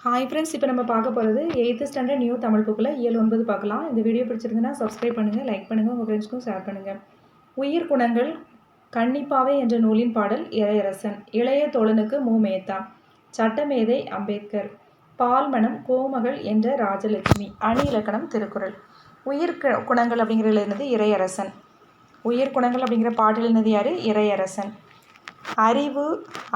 Hi friends, இப்போ நம்ம பார்க்க போகிறது 8th ஸ்டாண்டர்ட் நியூ தமிழ் புக்கில் இயல் 9 பார்க்கலாம். இந்த வீடியோ பிடிச்சிருந்துன்னா சப்ஸ்கிரைப் பண்ணுங்கள், லைக் பண்ணுங்கள், உங்கள் ஃப்ரெண்ட்ஸ்க்கும் ஷேர் பண்ணுங்கள். உயிர் குணங்கள் கன்னிப்பாவை என்ற நூலின் பாடல் இறையரசன். இளைய தோழனுக்கு மு. மேத்தா. சட்டமேதை அம்பேத்கர். பால்மணம் கோமகள் என்ற ராஜலட்சுமி. அணி இலக்கணம் திருக்குறள். உயிர் குணங்கள் அப்படிங்கிறது என்னது? இறையரசன். உயிர் குணங்கள் அப்படிங்கிற பாடல் என்னது? யார்? இறையரசன். அறிவு,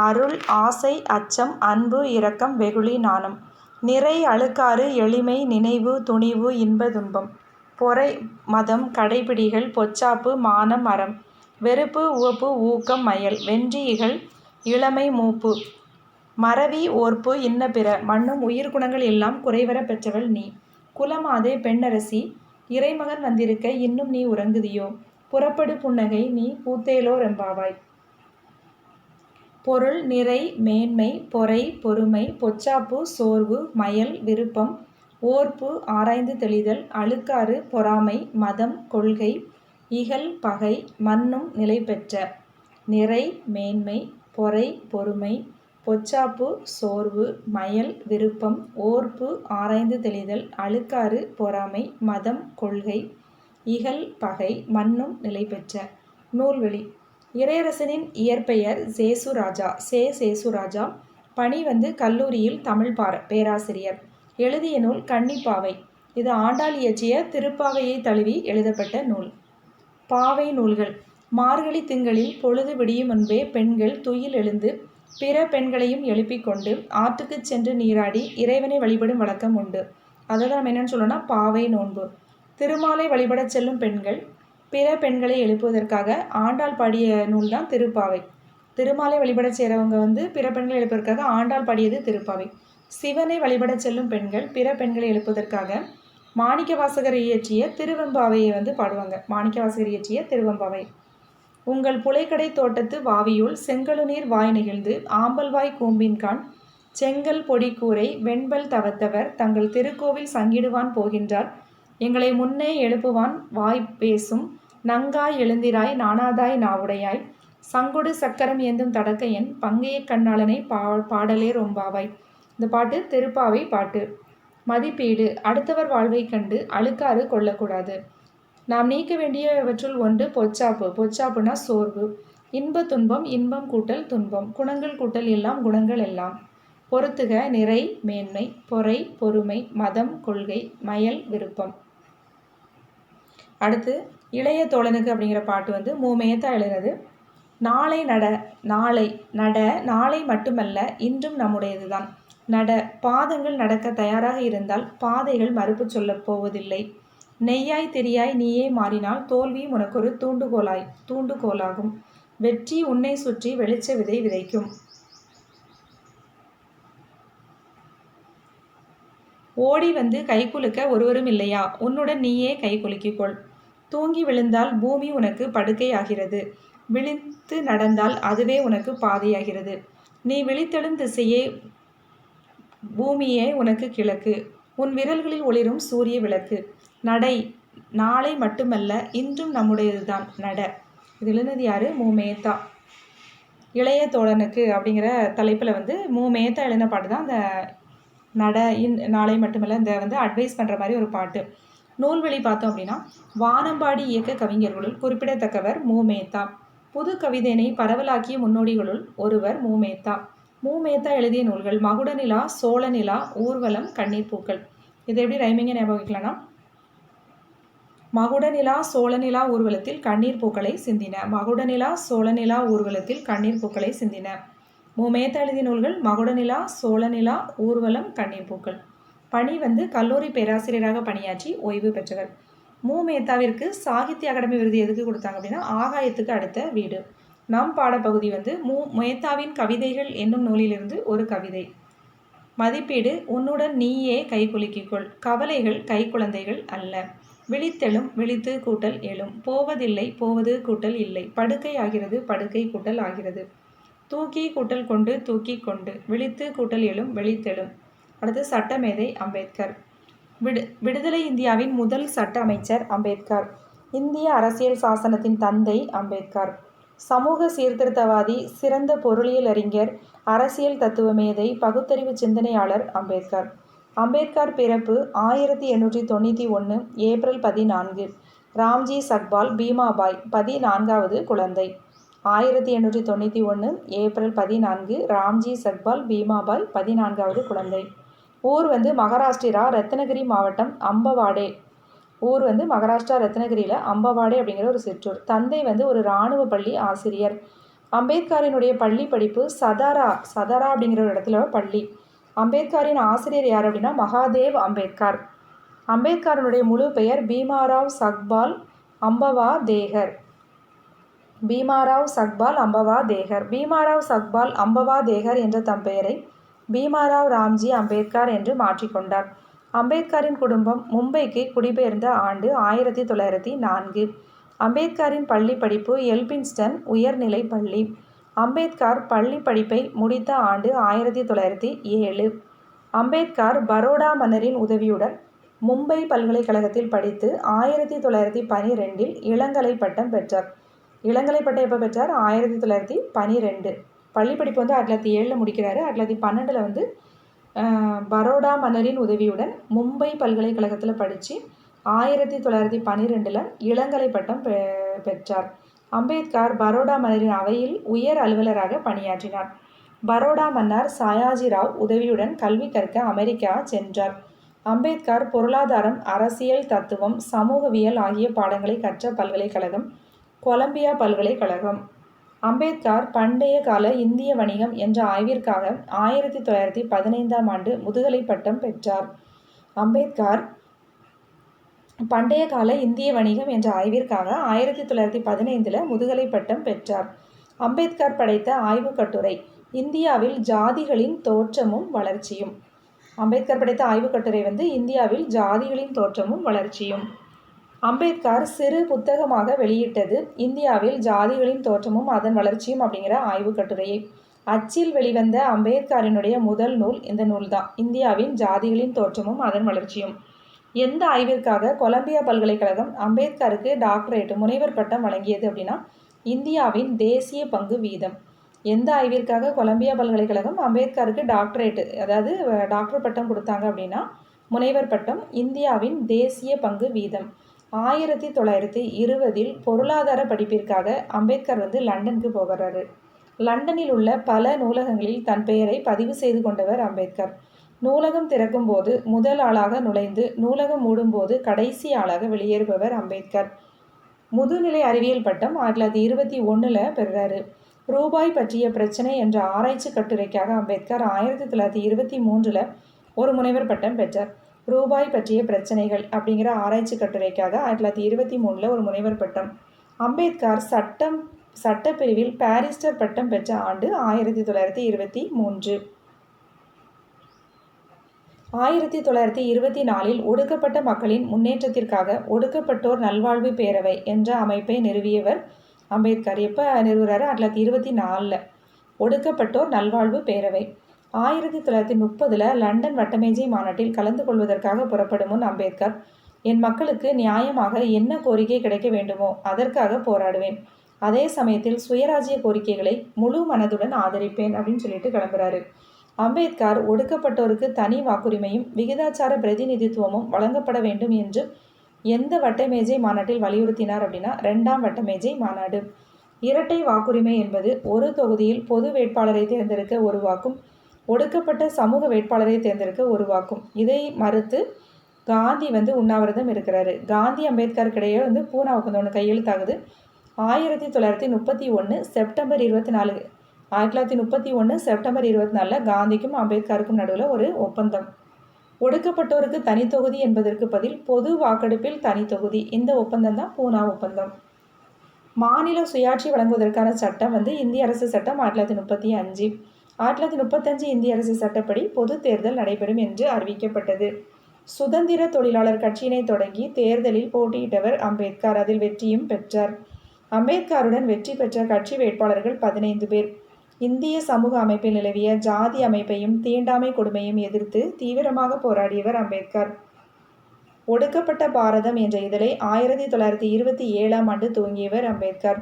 அருள், ஆசை, அச்சம், அன்பு, இரக்கம், வெகுளி, நாணம், நிறை, அழுக்காறு, எளிமை, நினைவு, துணிவு, இன்ப, துன்பம், பொறை, மதம், கடைப்பிடிகள், பொச்சாப்பு, மானம், அறம், வெறுப்பு, உவப்பு, ஊக்கம், மயல், வென்றி, இகழ், இளமை, மூப்பு, மறவி, ஓர்ப்பு, இன்ன பிற மண்ணும் உயிர் குணங்கள் எல்லாம் குறைவர பெற்றவள் நீ. குலமாதே பெண்ணரசி, இறைமகன் வந்திருக்க இன்னும் நீ உறங்குதியோ? புறப்படு புன்னகை நீ பூத்தேலோ ரெம்பாவாய். பொருள், நிறை, மேன்மை, பொறை, பொறுமை, பொச்சாப்பு, சோர்வு, மயல், விருப்பம், ஓர்ப்பு, ஆராய்ந்து தெளிதல், அழுக்காறு, பொறாமை, மதம், கொள்கை, இகல், பகை, மன்னும் நிலை பெற்ற. நிறை, மேன்மை, பொறை, பொறுமை, பொச்சாப்பு, சோர்வு, மயல், விருப்பம், ஓர்ப்பு, ஆராய்ந்து தெளிதல், அழுக்காறு, பொறாமை, மதம், கொள்கை, இகல், பகை, மன்னும் நிலை பெற்ற. நூல்வழி. இறையரசனின் இயற்பெயர் சேசுராஜா. சேசுராஜா. பணி கல்லூரியில் தமிழ் பேராசிரியர். எழுதிய நூல் கன்னிப்பாவை. இது ஆண்டாள் இயற்றிய திருப்பாவையை தழுவி எழுதப்பட்ட நூல். பாவை நூல்கள். மார்கழி திங்களில் பொழுது விடியும் முன்பே பெண்கள் துயில் எழுந்து பிற பெண்களையும் எழுப்பிக் கொண்டு ஆற்றுக்குச் சென்று நீராடி இறைவனை வழிபடும் வழக்கம் உண்டு. அதை தான் நம்ம என்னென்னு சொல்லணும்னா பாவை நோன்பு. திருமாலை வழிபடச் செல்லும் பெண்கள் பிற பெண்களை எழுப்புவதற்காக ஆண்டாள் பாடிய நூல் தான் திருப்பாவை. திருமாலை வழிபட செய்கிறவங்க பிற பெண்களை எழுப்புவதற்காக ஆண்டாள் பாடியது திருப்பாவை. சிவனை வழிபட செல்லும் பெண்கள் பிற பெண்களை எழுப்புவதற்காக மாணிக்கவாசகர் இயற்றிய திருவெம்பாவையை பாடுவாங்க. மாணிக்கவாசகர் இயற்றிய திருவெம்பாவை. உங்கள் புலைக்கடை தோட்டத்து வாவியுள் செங்கழுநீர் வாய் நெகிழ்ந்து ஆம்பல்வாய் கூம்பின்கான் செங்கல் பொடி கூரை வெண்பல் தவத்தவர் தங்கள் திருக்கோவில் சங்கிடுவான் போகின்றார் எங்களை முன்னே எழுப்புவான் வாய் பேசும் நங்காய் எழுந்திராய் நானாதாய் நாவுடையாய் சங்கொடு சக்கரம் ஏந்தும் தடக்கையன் பங்கைய கண்ணாளனை பாடலே ரொம்பாவாய். இந்த பாட்டு திருப்பாவை பாட்டு. மதிப்பீடு. அடுத்தவர் வாழ்வை கண்டு அழுக்காறு கொள்ளக்கூடாது. நாம் நீக்க வேண்டியவற்றுள் ஒன்று பொச்சாப்பு. பொச்சாப்புனா சோர்வு. இன்ப துன்பம். இன்பம் கூட்டல் துன்பம். குணங்கள் கூட்டல் எல்லாம் குணங்கள் எல்லாம். பொறுத்துக. நிறை, மேன்மை, பொறை, பொறுமை, மதம், கொள்கை, மயல், விருப்பம். அடுத்து இளைய தோழனுக்கு அப்படிங்கிற பாட்டு மு. மேத்தா எழுதினது. நாளை நட. நாளை நட. நாளை மட்டுமல்ல இன்றும் நம்முடையது தான். நட. பாதங்கள் நடக்க தயாராக இருந்தால் பாதைகள் மறுப்பு சொல்ல போவதில்லை. நெய்யாய் தெரியாய் நீயே மாறினால் தோல்வியும் உனக்கொரு தூண்டுகோலாகும். வெற்றி உன்னை சுற்றி வெளிச்ச விதை விதைக்கும். ஓடி கைகுலுக்க ஒருவரும் இல்லையா? உன்னுடன் நீயே கைகுலுக்கிக்கொள். தூங்கி விழுந்தால் பூமி உனக்கு படுக்கை ஆகிறது. விழித்து நடந்தால் அதுவே உனக்கு பாதையாகிறது. நீ விழித்தெழும் திசையே பூமியே உனக்கு கிழக்கு. உன் விரல்களில் ஒளிரும் சூரிய விளக்கு. நடை. நாளை மட்டுமல்ல இன்றும் நம்முடையதுதான். நட. இது எழுதினது யாரு? மு. மேத்தா. இளைய தோழனுக்கு அப்படிங்கிற தலைப்பில் மு. மேத்தா எழுதின பாட்டு தான் அந்த நட. நாளை மட்டுமல்ல இந்த அட்வைஸ் பண்ணுற மாதிரி ஒரு பாட்டு. நூல்வழி பார்த்தோம் அப்படின்னா வானம்பாடி இயக்க கவிஞர்களுள் குறிப்பிடத்தக்கவர் மு. மேத்தா. புது கவிதையினை பரவலாக்கிய முன்னோடிகளுள் ஒருவர் மு. மேத்தா. மு. மேத்தா எழுதிய நூல்கள் மகுடநிலா, சோழநிலா, ஊர்வலம், கண்ணீர் பூக்கள். இது எப்படி ரைமிங்க ஞாபகம் வைக்கலாம்னா மகுடநிலா சோழநிலா ஊர்வலத்தில் கண்ணீர் பூக்களை சிந்தின. மகுடநிலா சோழநிலா ஊர்வலத்தில் கண்ணீர் பூக்களை சிந்தின. மு. மேத்தா எழுதிய நூல்கள் மகுடநிலா, சோழநிலா, ஊர்வலம், கண்ணீர் பூக்கள். பணி கல்லூரி பேராசிரியராக பணியாற்றி ஓய்வு பெற்றவர். மு. மேத்தாவிற்கு சாகித்ய அகாடமி விருது எதுக்கு கொடுத்தாங்க அப்படின்னா ஆகாயத்துக்கு அடுத்த வீடு. நம் பாடப்பகுதி மு. மேத்தாவின் கவிதைகள் என்னும் நூலிலிருந்து ஒரு கவிதை. மதிப்பீடு. உன்னுடன் நீயே கைகுலுக்கிக்கொள். கவலைகள் கைக்குழந்தைகள் அல்ல. விழித்தெழும். விழித்து கூட்டல் எழும். போவதில்லை. போவது கூட்டல் இல்லை. படுக்கை ஆகிறது. படுக்கை கூட்டல் ஆகிறது. தூக்கி கூட்டல் கொண்டு தூக்கி கொண்டு. விழித்து கூட்டல் எழும். விழித்தெழும். அடுத்து சட்டமேதை அம்பேத்கர். விடுதலை இந்தியாவின் முதல் சட்ட அமைச்சர் அம்பேத்கர். இந்திய அரசியல் சாசனத்தின் தந்தை அம்பேத்கர். சமூக சீர்திருத்தவாதி, சிறந்த பொருளியல் அறிஞர், அரசியல் தத்துவ மேதை, பகுத்தறிவு சிந்தனையாளர் அம்பேத்கர். அம்பேத்கர் பிறப்பு 1891 ஏப்ரல் 14. ராம்ஜி சக்பால் பீமாபாய் 14வது குழந்தை. 1891 ஏப்ரல் 14 ராம்ஜி சக்பால் பீமாபாய் 14வது குழந்தை. ஊர் மகாராஷ்டிரா ரத்னகிரி மாவட்டம் அம்பவாடே. ஊர் மகாராஷ்டிரா ரத்னகிரியில் அம்பவாடே அப்படிங்கிற ஒரு சிற்றூர். தந்தை ஒரு இராணுவ பள்ளி ஆசிரியர். அம்பேத்கரினுடைய பள்ளி படிப்பு சதாரா அப்படிங்கிற ஒரு இடத்துல பள்ளி. அம்பேத்கரின் ஆசிரியர் யார் அப்படின்னா மகாதேவ் அம்பேத்கர். அம்பேத்கரனுடைய முழு பெயர் பீமாராவ் சக்பால் அம்பவாதேகர். பீமாராவ் சக்பால் அம்பவாதேகர். பீமாராவ் சக்பால் அம்பவாதேகர் என்ற தம் பெயரை பீமாராவ் ராம்ஜி அம்பேத்கர் என்று மாற்றிக்கொண்டார். அம்பேத்கரின் குடும்பம் மும்பைக்கு குடிபெயர்ந்த ஆண்டு 1904. அம்பேத்கரின் பள்ளி படிப்பு எல்பின்ஸ்டன் உயர்நிலை பள்ளி. அம்பேத்கர் பள்ளி படிப்பை முடித்த ஆண்டு 1907. அம்பேத்கர் பரோடா மன்னரின் உதவியுடன் மும்பை பல்கலைக்கழகத்தில் படித்து 1912 இளங்கலை பட்டம் பெற்றார். இளங்கலை பட்டம் எப்போ பெற்றார்? 1912. பள்ளி படிப்பு 1907 முடிக்கிறாரு. 1912 பரோடா மன்னரின் உதவியுடன் மும்பை பல்கலைக்கழகத்தில் படித்து 1912 இளங்கலை பட்டம் பெற்றார். அம்பேத்கர் பரோடா மன்னரின் அவையில் உயர் அலுவலராக பணியாற்றினார். பரோடா மன்னர் சயாஜிராவ் உதவியுடன் கல்வி கற்க அமெரிக்கா சென்றார். அம்பேத்கர் பொருளாதாரம், அரசியல் தத்துவம், சமூகவியல் ஆகிய பாடங்களை கற்ற பல்கலைக்கழகம் கொலம்பியா பல்கலைக்கழகம். அம்பேத்கர் பண்டைய கால இந்திய வணிகம் என்ற ஆய்விற்காக 1915 ஆண்டு முதுகலை பட்டம் பெற்றார். அம்பேத்கர் பண்டைய கால இந்திய வணிகம் என்ற ஆய்விற்காக 1915 முதுகலை பட்டம் பெற்றார். அம்பேத்கர் படைத்த ஆய்வுக் கட்டுரை இந்தியாவில் ஜாதிகளின் தோற்றமும் வளர்ச்சியும். அம்பேத்கர் படைத்த ஆய்வுக் கட்டுரை இந்தியாவில் ஜாதிகளின் தோற்றமும் வளர்ச்சியும். அம்பேத்கர் சிறு புத்தகமாக வெளியிட்டது இந்தியாவில் ஜாதிகளின் தோற்றமும் அதன் வளர்ச்சியும் அப்படிங்கிற ஆய்வுக் கட்டுரையை. அச்சில் வெளிவந்த அம்பேத்கரினுடைய முதல் நூல் இந்த நூல்தான், இந்தியாவின் ஜாதிகளின் தோற்றமும் அதன் வளர்ச்சியும். எந்த ஆய்விற்காக கொலம்பியா பல்கலைக்கழகம் அம்பேத்கருக்கு டாக்டரேட் முனைவர் பட்டம் வழங்கியது அப்படின்னா இந்தியாவின் தேசிய பங்கு வீதம். எந்த ஆய்விற்காக கொலம்பியா பல்கலைக்கழகம் அம்பேத்கருக்கு டாக்டரேட், அதாவது டாக்டர் பட்டம் கொடுத்தாங்க அப்படின்னா முனைவர் பட்டம், இந்தியாவின் தேசிய பங்கு வீதம். 1920 பொருளாதார படிப்பிற்காக அம்பேத்கர் லண்டனுக்கு போகிறாரு. லண்டனில் உள்ள பல நூலகங்களில் தன் பெயரை பதிவு செய்து கொண்டவர் அம்பேத்கர். நூலகம் திறக்கும் போது முதல் ஆளாக நுழைந்து நூலகம் மூடும் போது கடைசி ஆளாக வெளியேறுபவர் அம்பேத்கர். முதுநிலை அறிவியல் பட்டம் 1921 பெறுறாரு. ரூபாய் பற்றிய பிரச்சனை என்ற ஆராய்ச்சி கட்டுரைக்காக அம்பேத்கர் 1923 ஒரு முனைவர் பட்டம் பெற்றார். ரூபாய் பற்றிய பிரச்சனைகள் அப்படிங்கிற ஆராய்ச்சி கட்டுரைக்காக 1923 ஒரு முனைவர் பட்டம். அம்பேத்கர் சட்டப்பிரிவில் பாரிஸ்டர் பட்டம் பெற்ற ஆண்டு 1923. 1924 ஒடுக்கப்பட்ட மக்களின் முன்னேற்றத்திற்காக ஒடுக்கப்பட்டோர் நல்வாழ்வு பேரவை என்ற அமைப்பை நிறுவியவர் அம்பேத்கர். எப்போ நிறுவுறாரு? 1924 ஒடுக்கப்பட்டோர் நல்வாழ்வு பேரவை. 1930 லண்டன் வட்டமேஜை மாநாட்டில் கலந்து கொள்வதற்காக புறப்படும் முன் அம்பேத்கர், என் மக்களுக்கு நியாயமாக என்ன கோரிக்கை கிடைக்க வேண்டுமோ அதற்காக போராடுவேன், அதே சமயத்தில் சுயராஜ்ய கோரிக்கைகளை முழு மனதுடன் ஆதரிப்பேன் அப்படின்னு சொல்லிட்டு கிளம்புறாரு. அம்பேத்கர் ஒடுக்கப்பட்டோருக்கு தனி வாக்குரிமையும் விகிதாச்சார பிரதிநிதித்துவமும் வழங்கப்பட வேண்டும் என்று எந்த வட்டமேஜை மாநாட்டில் வலியுறுத்தினார் அப்படின்னா 2ஆம் வட்டமேஜை மாநாடு. இரட்டை வாக்குரிமை என்பது ஒரு தொகுதியில் பொது வேட்பாளரை தேர்ந்தெடுக்க ஒரு வாக்கும் ஒடுக்கப்பட்ட சமூக வேட்பாளரை தேர்ந்தெடுக்க ஒரு வாக்கும். இதை மறுத்து காந்தி உண்ணாவிரதம் இருக்கிறாரு. காந்தி அம்பேத்கருக்கிடையே பூனா ஒப்பந்தம் ஒன்று கையெழுத்தாகுது. 1931 செப்டம்பர் 24 1931 செப்டம்பர் 24 காந்திக்கும் அம்பேத்கருக்கும் நடுவில் ஒரு ஒப்பந்தம். ஒடுக்கப்பட்டோருக்கு தனித்தொகுதி என்பதற்கு பதில் பொது வாக்கெடுப்பில் தனித்தொகுதி. இந்த ஒப்பந்தம் தான் பூனா ஒப்பந்தம். மாநில சுயாட்சி வழங்குவதற்கான சட்டம் இந்திய அரசு சட்டம் 1935. 1935 இந்திய அரசு சட்டப்படி பொது தேர்தல் நடைபெறும் என்று அறிவிக்கப்பட்டது. சுதந்திர தொழிலாளர் கட்சியினை தொடங்கி தேர்தலில் போட்டியிட்டவர் அம்பேத்கர். அதில் வெற்றியும் பெற்றார். அம்பேத்கருடன் வெற்றி பெற்ற கட்சி வேட்பாளர்கள் 15 பேர். இந்திய சமூக அமைப்பில் நிலவிய ஜாதி அமைப்பையும் தீண்டாமை கொடுமையும் எதிர்த்து தீவிரமாக போராடியவர் அம்பேத்கர். ஒடுக்கப்பட்ட பாரதம் என்ற இதழை 1927 துவங்கியவர் அம்பேத்கர்.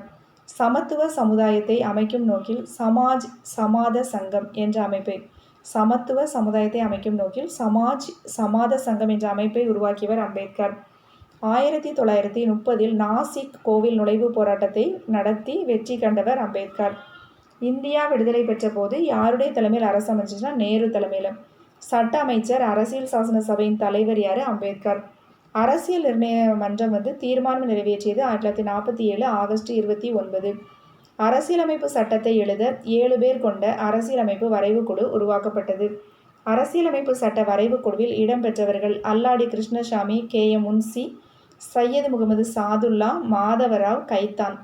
சமத்துவ சமுதாயத்தை அமைக்கும் நோக்கில் சமாஜ் சமாத சங்கம் என்ற அமைப்பை சமத்துவ சமுதாயத்தை அமைக்கும் நோக்கில் சமாஜ் சமாத சங்கம் என்ற அமைப்பை உருவாக்கியவர் அம்பேத்கர். 1930 நாசிக் கோவில் நுழைவுப் போராட்டத்தை நடத்தி வெற்றி கண்டவர் அம்பேத்கர். இந்தியா விடுதலை பெற்ற போது யாருடைய தலைமையில் அரசு அமைச்சுன்னா நேரு தலைமையில். சட்ட அமைச்சர், அரசியல் சாசன சபையின் தலைவர் யார்? அம்பேத்கர். அரசியல் நிர்ணய மன்றம் தீர்மானம் நிறைவேற்றியது 1947 ஆகஸ்ட் 29. அரசியலமைப்பு சட்டத்தை எழுத 7 பேர் கொண்ட அரசியலமைப்பு வரைவு குழு உருவாக்கப்பட்டது. அரசியலமைப்பு சட்ட வரைவு குழுவில் இடம்பெற்றவர்கள் அல்லாடி கிருஷ்ணசாமி, KM முன்சி, சையது முகமது சாதுல்லா, மாதவராவ் கைத்தான்.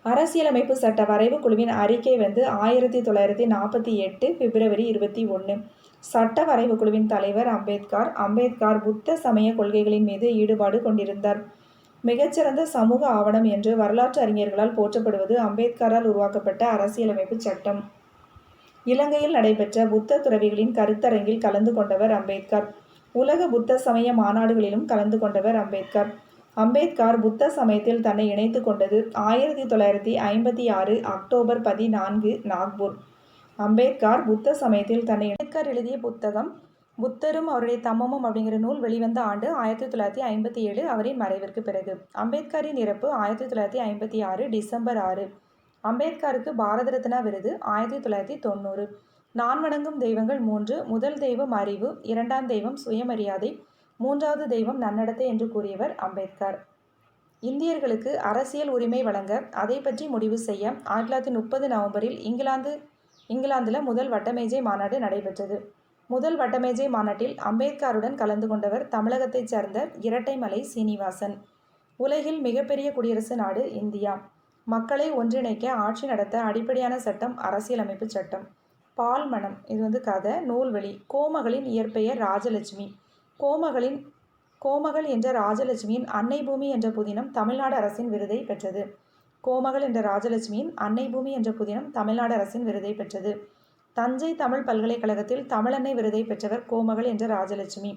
அரசியலமைப்பு சட்ட வரைவு குழுவின் அறிக்கை 1948 பிப்ரவரி 21. சட்ட வரைவு குழுவின் தலைவர் அம்பேத்கர். அம்பேத்கர் புத்த சமய கொள்கைகளின் மீது ஈடுபாடு கொண்டிருந்தார். மிகச்சிறந்த சமூக ஆவணம் என்று வரலாற்று அறிஞர்களால் போற்றப்படுவது அம்பேத்கரால் உருவாக்கப்பட்ட அரசியலமைப்பு சட்டம். இலங்கையில் நடைபெற்ற புத்த துறவிகளின் கருத்தரங்கில் கலந்து கொண்டவர் அம்பேத்கர். உலக புத்த சமய மாநாடுகளிலும் கலந்து கொண்டவர் அம்பேத்கர். அம்பேத்கர் புத்த சமயத்தில் தன்னை இணைத்து கொண்டது 1956 அக்டோபர் 14 நாக்பூர். அம்பேத்கர் புத்த சமயத்தில் தன்னை அம்பேத்கர் எழுதிய புத்தகம் புத்தரும் அவருடைய தம்மமும் அப்படிங்கிற நூல் வெளிவந்த ஆண்டு 1957 அவரின் மறைவிற்கு பிறகு. அம்பேத்கரின் இறப்பு 1956 டிசம்பர் 6. அம்பேத்கருக்கு பாரத ரத்னா விருது 1990. நான் வணங்கும் தெய்வங்கள் 3. முதல் தெய்வம் அறிவு, இரண்டாம் தெய்வம் சுயமரியாதை, மூன்றாவது தெய்வம் நன்னடத்தை என்று கூறியவர் அம்பேத்கர். இந்தியர்களுக்கு அரசியல் உரிமை வழங்க அதை பற்றி முடிவு செய்ய 1930 நவம்பரில் இங்கிலாந்தில் முதல் வட்டமேஜை மாநாடு நடைபெற்றது. முதல் வட்டமேஜை மாநாட்டில் அம்பேத்கருடன் கலந்து கொண்டவர் தமிழகத்தைச் சேர்ந்த இரட்டைமலை சீனிவாசன். உலகில் மிகப்பெரிய குடியரசு நாடு இந்தியா. மக்களை ஒன்றிணைக்க ஆட்சி நடத்த அடிப்படையான சட்டம் அரசியலமைப்பு சட்டம். பால்மணம் இது கதை, நூல்வெளி. கோமகளின் இயற்பெயர் ராஜலட்சுமி. கோமகள் என்ற ராஜலட்சுமியின் அன்னை பூமி என்ற புதினம் தமிழ்நாடு அரசின் விருதை பெற்றது. கோமகள் என்ற ராஜலட்சுமியின் அன்னை பூமி என்ற புதினம் தமிழ்நாடு அரசின் விருதை பெற்றது. தஞ்சை தமிழ் பல்கலைக்கழகத்தில் தமிழன்னை விருதை பெற்றவர் கோமகள் என்ற ராஜலட்சுமி.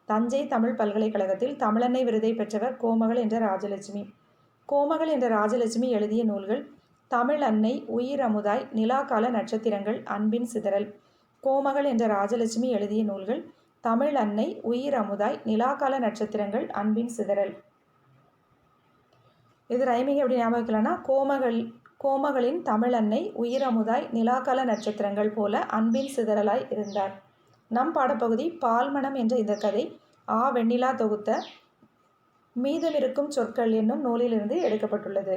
தஞ்சை தமிழ் பல்கலைக்கழகத்தில் தமிழன்னை விருதை பெற்றவர் கோமகள் என்ற ராஜலட்சுமி. கோமகள் என்ற ராஜலட்சுமி எழுதிய நூல்கள் தமிழ் அன்னை, உயிர் அமுதாய், நிலாக்கால நட்சத்திரங்கள், அன்பின் சிதறல். கோமகள் என்ற ராஜலட்சுமி எழுதிய நூல்கள் தமிழ் அன்னை, உயிர் அமுதாய், நிலாக்கால நட்சத்திரங்கள், அன்பின் சிதறல். இது ரைமிங் எப்படி ஞாபகம் வைக்கலன்னா கோமகளின் தமிழ் அன்னை, உயிர் அமுதாய், நிலாக்கால நட்சத்திரங்கள் போல அன்பின் சிதறலாய் இருந்தார். நம் பாடப்பகுதி பால்மணம் என்ற இந்த கதை வெண்ணிலா தொகுத்த மீதமிருக்கும் சொற்கள் என்னும் நூலிலிருந்து எடுக்கப்பட்டுள்ளது.